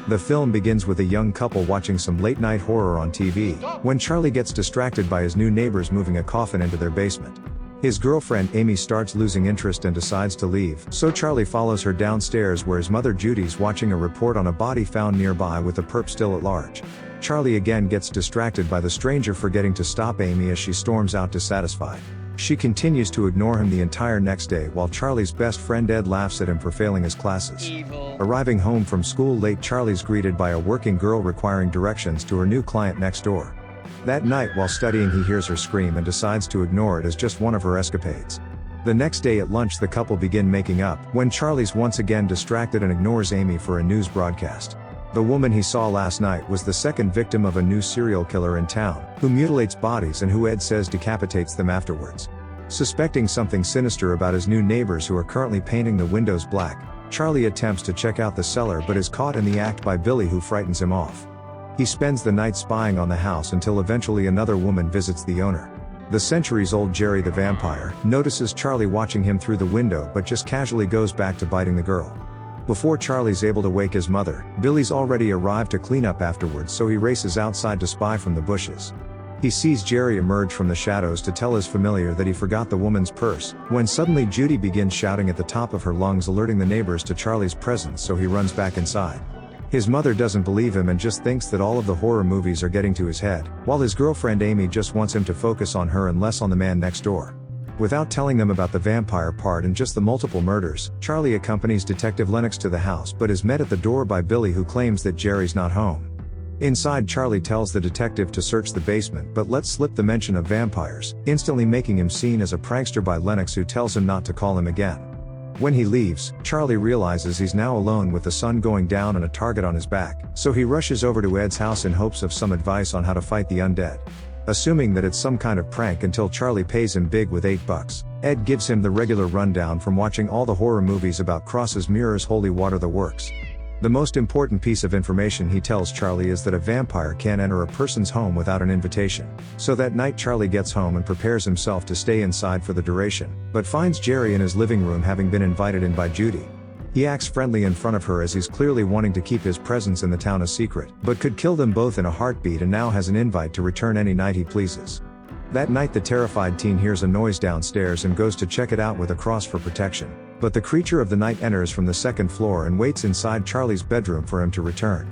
The film begins with a young couple watching some late-night horror on TV, when Charley gets distracted by his new neighbors moving a coffin into their basement. His girlfriend Amy starts losing interest and decides to leave, so Charley follows her downstairs where his mother Judy's watching a report on a body found nearby with the perp still at large. Charley again gets distracted by the stranger forgetting to stop Amy as she storms out dissatisfied. She continues to ignore him the entire next day while Charley's best friend Ed laughs at him for failing his classes. Evil. Arriving home from school late, Charley's greeted by a working girl requiring directions to her new client next door. That night while studying he hears her scream and decides to ignore it as just one of her escapades. The next day at lunch the couple begin making up, when Charley's once again distracted and ignores Amy for a news broadcast. The woman he saw last night was the second victim of a new serial killer in town, who mutilates bodies and who Ed says decapitates them afterwards. Suspecting something sinister about his new neighbors who are currently painting the windows black, Charley attempts to check out the cellar but is caught in the act by Billy, who frightens him off. He spends the night spying on the house until eventually another woman visits the owner. The centuries-old Jerry the vampire notices Charley watching him through the window but just casually goes back to biting the girl. Before Charley's able to wake his mother, Billy's already arrived to clean up afterwards, so he races outside to spy from the bushes. He sees Jerry emerge from the shadows to tell his familiar that he forgot the woman's purse, when suddenly Judy begins shouting at the top of her lungs, alerting the neighbors to Charley's presence, so he runs back inside. His mother doesn't believe him and just thinks that all of the horror movies are getting to his head, while his girlfriend Amy just wants him to focus on her and less on the man next door. Without telling them about the vampire part and just the multiple murders, Charley accompanies Detective Lennox to the house but is met at the door by Billy, who claims that Jerry's not home. Inside, Charley tells the detective to search the basement but lets slip the mention of vampires, instantly making him seen as a prankster by Lennox, who tells him not to call him again. When he leaves, Charley realizes he's now alone with the sun going down and a target on his back, so he rushes over to Ed's house in hopes of some advice on how to fight the undead. Assuming that it's some kind of prank until Charley pays him big with $8. Ed gives him the regular rundown from watching all the horror movies about crosses, mirrors, holy water, the works. The most important piece of information he tells Charley is that a vampire can't enter a person's home without an invitation. So that night Charley gets home and prepares himself to stay inside for the duration, but finds Jerry in his living room having been invited in by Judy. He acts friendly in front of her as he's clearly wanting to keep his presence in the town a secret, but could kill them both in a heartbeat and now has an invite to return any night he pleases. That night the terrified teen hears a noise downstairs and goes to check it out with a cross for protection. But the creature of the night enters from the second floor and waits inside Charley's bedroom for him to return.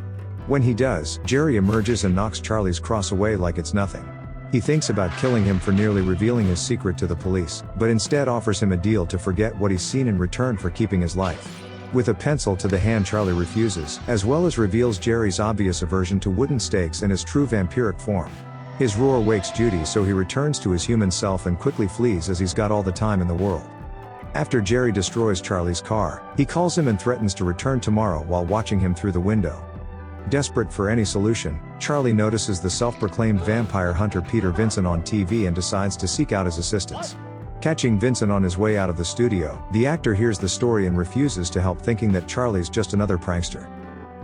When he does, Jerry emerges and knocks Charley's cross away like it's nothing. He thinks about killing him for nearly revealing his secret to the police, but instead offers him a deal to forget what he's seen in return for keeping his life. With a pencil to the hand, Charley refuses, as well as reveals Jerry's obvious aversion to wooden stakes and his true vampiric form. His roar wakes Judy, so he returns to his human self and quickly flees as he's got all the time in the world. After Jerry destroys Charley's car, he calls him and threatens to return tomorrow while watching him through the window. Desperate for any solution, Charley notices the self-proclaimed vampire hunter Vincent on TV and decides to seek out his assistance. Catching Vincent on his way out of the studio, the actor hears the story and refuses to help, thinking that Charley's just another prankster.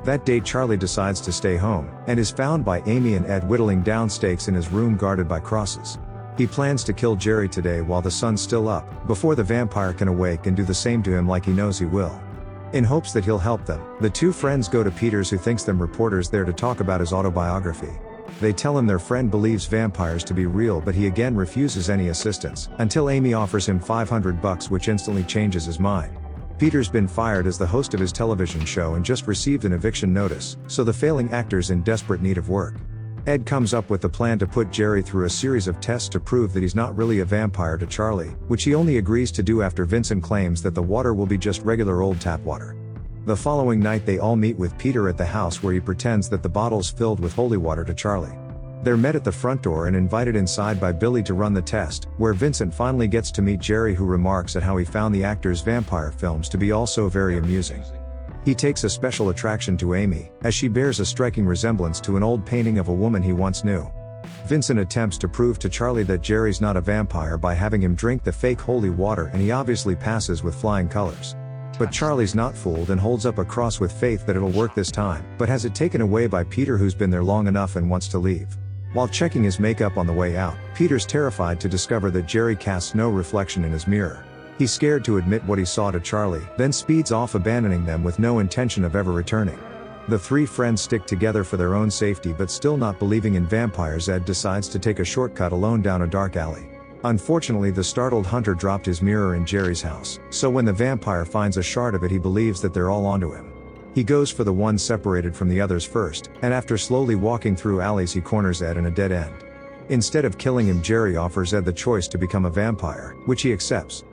That day Charley decides to stay home, and is found by Amy and Ed whittling down stakes in his room guarded by crosses. He plans to kill Jerry today while the sun's still up, before the vampire can awake and do the same to him like he knows he will. In hopes that he'll help them, the two friends go to Peter's, who thinks them reporters there to talk about his autobiography. They tell him their friend believes vampires to be real, but he again refuses any assistance, until Amy offers him $500, which instantly changes his mind. Peter's been fired as the host of his television show and just received an eviction notice, so the failing actor's in desperate need of work. Ed comes up with the plan to put Jerry through a series of tests to prove that he's not really a vampire to Charley, which he only agrees to do after Vincent claims that the water will be just regular old tap water. The following night they all meet with Peter at the house, where he pretends that the bottle's filled with holy water to Charley. They're met at the front door and invited inside by Billy to run the test, where Vincent finally gets to meet Jerry, who remarks at how he found the actor's vampire films to be also very amusing. He takes a special attraction to Amy, as she bears a striking resemblance to an old painting of a woman he once knew. Vincent attempts to prove to Charley that Jerry's not a vampire by having him drink the fake holy water, and he obviously passes with flying colors. But Charley's not fooled and holds up a cross with faith that it'll work this time, but has it taken away by Peter, who's been there long enough and wants to leave. While checking his makeup on the way out, Peter's terrified to discover that Jerry casts no reflection in his mirror. He's scared to admit what he saw to Charley, then speeds off, abandoning them with no intention of ever returning. The three friends stick together for their own safety, but still not believing in vampires, Ed decides to take a shortcut alone down a dark alley. Unfortunately, the startled hunter dropped his mirror in Jerry's house, so when the vampire finds a shard of it, he believes that they're all onto him. He goes for the one separated from the others first, and after slowly walking through alleys, he corners Ed in a dead end. Instead of killing him, Jerry offers Ed the choice to become a vampire, which he accepts.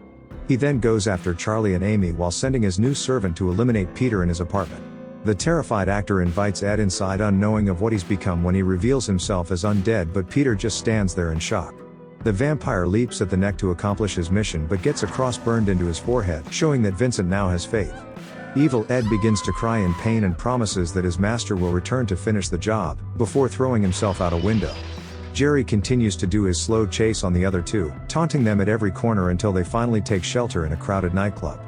He then goes after Charley and Amy while sending his new servant to eliminate Peter in his apartment. The terrified actor invites Ed inside, unknowing of what he's become when he reveals himself as undead, but Peter just stands there in shock. The vampire leaps at the neck to accomplish his mission, but gets a cross burned into his forehead, showing that Vincent now has faith. Evil Ed begins to cry in pain and promises that his master will return to finish the job, before throwing himself out a window. Jerry continues to do his slow chase on the other two, taunting them at every corner until they finally take shelter in a crowded nightclub.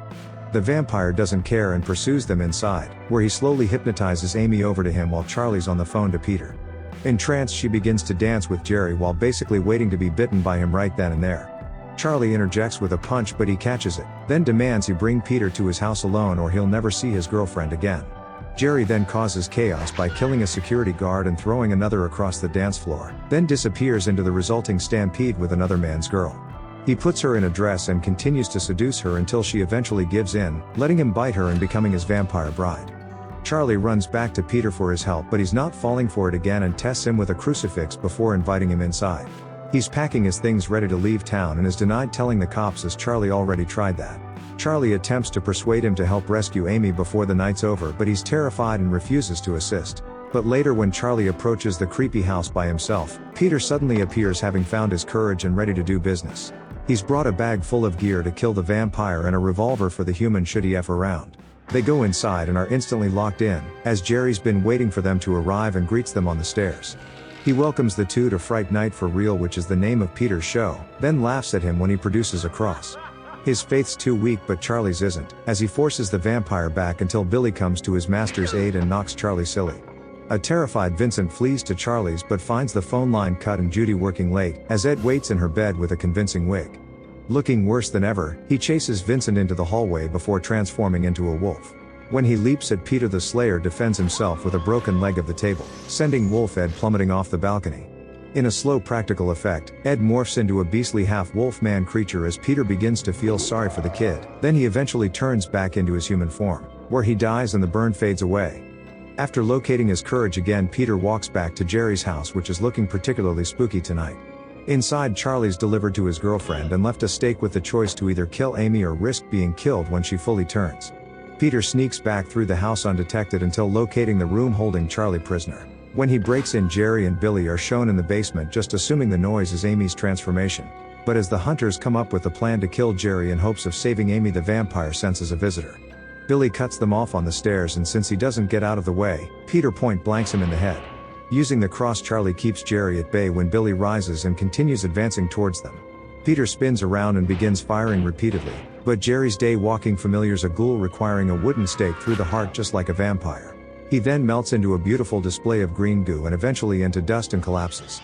The vampire doesn't care and pursues them inside, where he slowly hypnotizes Amy over to him while Charley's on the phone to Peter. Entranced, she begins to dance with Jerry while basically waiting to be bitten by him right then and there. Charley interjects with a punch, but he catches it, then demands he bring Peter to his house alone or he'll never see his girlfriend again. Jerry then causes chaos by killing a security guard and throwing another across the dance floor, then disappears into the resulting stampede with another man's girl. He puts her in a dress and continues to seduce her until she eventually gives in, letting him bite her and becoming his vampire bride. Charley runs back to Peter for his help, but he's not falling for it again and tests him with a crucifix before inviting him inside. He's packing his things ready to leave town and is denied telling the cops, as Charley already tried that. Charley attempts to persuade him to help rescue Amy before the night's over, but he's terrified and refuses to assist. But later, when Charley approaches the creepy house by himself, Peter suddenly appears, having found his courage and ready to do business. He's brought a bag full of gear to kill the vampire and a revolver for the human should he F around. They go inside and are instantly locked in, as Jerry's been waiting for them to arrive and greets them on the stairs. He welcomes the two to Fright Night for real, which is the name of Peter's show, then laughs at him when he produces a cross. His faith's too weak, but Charley's isn't, as he forces the vampire back until Billy comes to his master's aid and knocks Charley silly. A terrified Vincent flees to Charley's but finds the phone line cut and Judy working late, as Ed waits in her bed with a convincing wig. Looking worse than ever, he chases Vincent into the hallway before transforming into a wolf. When he leaps at Peter, the Slayer defends himself with a broken leg of the table, sending Wolf Ed plummeting off the balcony. In a slow practical effect, Ed morphs into a beastly half-wolf man creature as Peter begins to feel sorry for the kid, then he eventually turns back into his human form, where he dies and the burn fades away. After locating his courage again, Peter walks back to Jerry's house, which is looking particularly spooky tonight. Inside, Charley's delivered to his girlfriend and left a stake with the choice to either kill Amy or risk being killed when she fully turns. Peter sneaks back through the house undetected until locating the room holding Charley prisoner. When he breaks in, Jerry and Billy are shown in the basement, just assuming the noise is Amy's transformation. But as the hunters come up with a plan to kill Jerry in hopes of saving Amy, the vampire senses a visitor. Billy cuts them off on the stairs, and since he doesn't get out of the way, Peter point blanks him in the head. Using the cross, Charley keeps Jerry at bay when Billy rises and continues advancing towards them. Peter spins around and begins firing repeatedly, but Jerry's day walking familiar's a ghoul requiring a wooden stake through the heart just like a vampire. He then melts into a beautiful display of green goo and eventually into dust and collapses.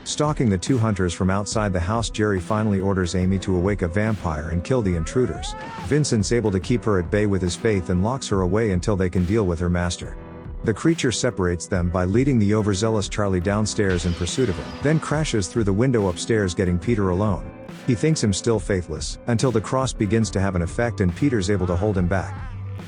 Stalking the two hunters from outside the house, Jerry finally orders Amy to awake a vampire and kill the intruders. Vincent's able to keep her at bay with his faith and locks her away until they can deal with her master. The creature separates them by leading the overzealous Charley downstairs in pursuit of him, then crashes through the window upstairs, getting Peter alone. He thinks him still faithless, until the cross begins to have an effect and Peter's able to hold him back.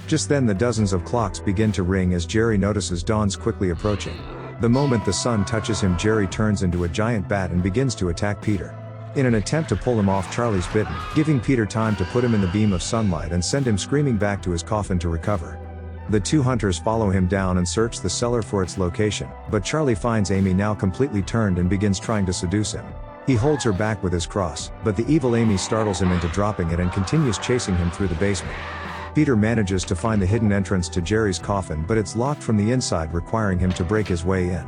Just then the dozens of clocks begin to ring as Jerry notices dawn's quickly approaching. The moment the sun touches him, Jerry turns into a giant bat and begins to attack Peter. In an attempt to pull him off, Charley's bitten, giving Peter time to put him in the beam of sunlight and send him screaming back to his coffin to recover. The two hunters follow him down and search the cellar for its location, but Charley finds Amy now completely turned and begins trying to seduce him. He holds her back with his cross, but the evil Amy startles him into dropping it and continues chasing him through the basement. Peter manages to find the hidden entrance to Jerry's coffin, but it's locked from the inside, requiring him to break his way in.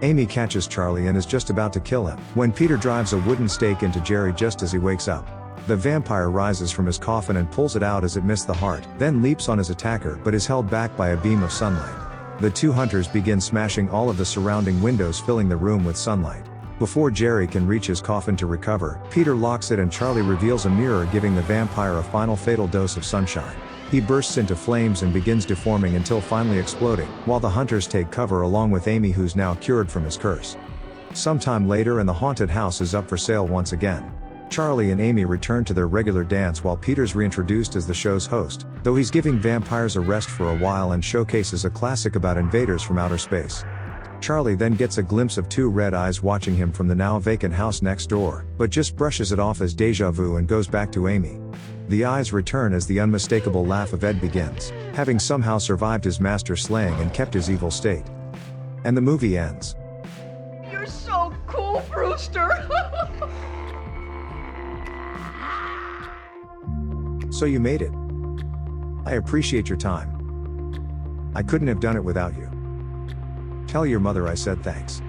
Amy catches Charley and is just about to kill him, when Peter drives a wooden stake into Jerry just as he wakes up. The vampire rises from his coffin and pulls it out as it missed the heart, then leaps on his attacker but is held back by a beam of sunlight. The two hunters begin smashing all of the surrounding windows, filling the room with sunlight. Before Jerry can reach his coffin to recover, Peter locks it and Charley reveals a mirror, giving the vampire a final fatal dose of sunshine. He bursts into flames and begins deforming until finally exploding, while the hunters take cover along with Amy, who's now cured from his curse. Sometime later, and the haunted house is up for sale once again. Charley and Amy return to their regular dance while Peter's reintroduced as the show's host, though he's giving vampires a rest for a while and showcases a classic about invaders from outer space. Charley then gets a glimpse of two red eyes watching him from the now vacant house next door, but just brushes it off as deja vu and goes back to Amy. The eyes return as the unmistakable laugh of Ed begins, having somehow survived his master slaying and kept his evil state. And the movie ends. You're so cool, Brewster! So you made it. I appreciate your time. I couldn't have done it without you. Tell your mother I said thanks.